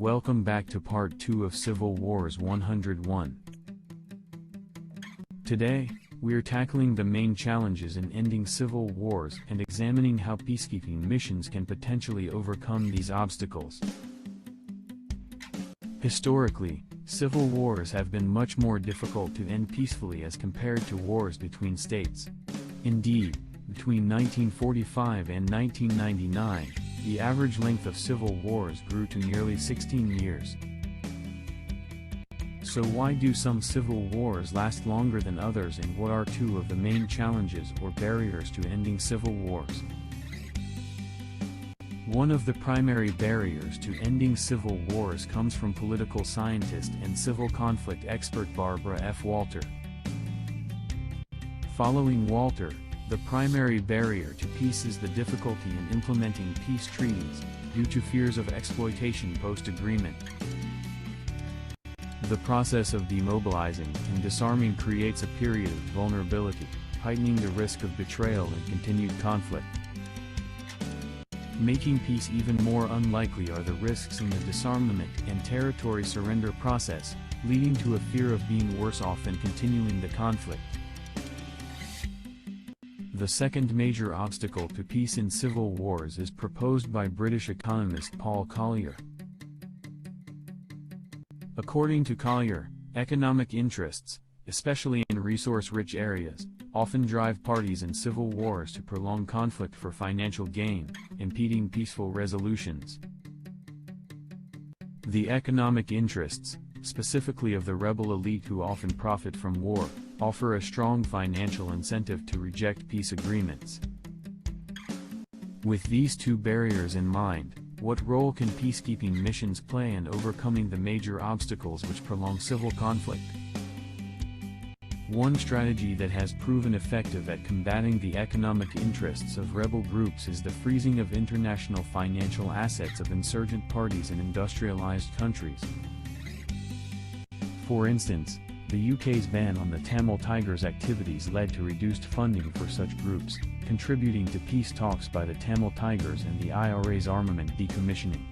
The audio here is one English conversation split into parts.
Welcome back to part 2 of Civil Wars 101. Today, we're tackling the main challenges in ending civil wars and examining how peacekeeping missions can potentially overcome these obstacles. Historically, civil wars have been much more difficult to end peacefully as compared to wars between states. Indeed, between 1945 and 1999, the average length of civil wars grew to nearly 16 years. So why do some civil wars last longer than others, and what are two of the main challenges or barriers to ending civil wars? One of the primary barriers to ending civil wars comes from political scientist and civil conflict expert Barbara F. Walter. Following Walter, the primary barrier to peace is the difficulty in implementing peace treaties, due to fears of exploitation post-agreement. The process of demobilizing and disarming creates a period of vulnerability, heightening the risk of betrayal and continued conflict. Making peace even more unlikely are the risks in the disarmament and territory surrender process, leading to a fear of being worse off and continuing the conflict. The second major obstacle to peace in civil wars is proposed by British economist Paul Collier. According to Collier, economic interests, especially in resource-rich areas, often drive parties in civil wars to prolong conflict for financial gain, impeding peaceful resolutions. The economic interests, specifically of the rebel elite who often profit from war, offer a strong financial incentive to reject peace agreements. With these two barriers in mind, what role can peacekeeping missions play in overcoming the major obstacles which prolong civil conflict? One strategy that has proven effective at combating the economic interests of rebel groups is the freezing of international financial assets of insurgent parties in industrialized countries. For instance, the UK's ban on the Tamil Tigers' activities led to reduced funding for such groups, contributing to peace talks by the Tamil Tigers and the IRA's armament decommissioning.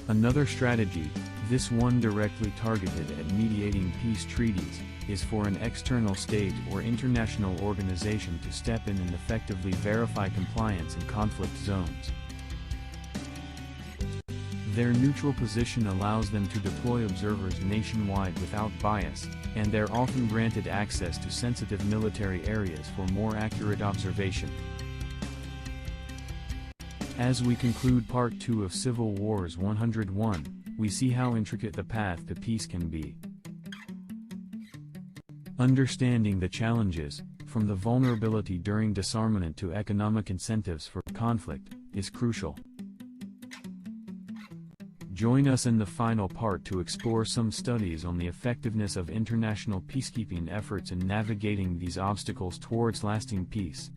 Another strategy, this one directly targeted at mediating peace treaties, is for an external state or international organization to step in and effectively verify compliance in conflict zones. Their neutral position allows them to deploy observers nationwide without bias, and they're often granted access to sensitive military areas for more accurate observation. As we conclude Part 2 of Civil Wars 101, we see how intricate the path to peace can be. Understanding the challenges, from the vulnerability during disarmament to economic incentives for conflict, is crucial. Join us in the final part to explore some studies on the effectiveness of international peacekeeping efforts in navigating these obstacles towards lasting peace.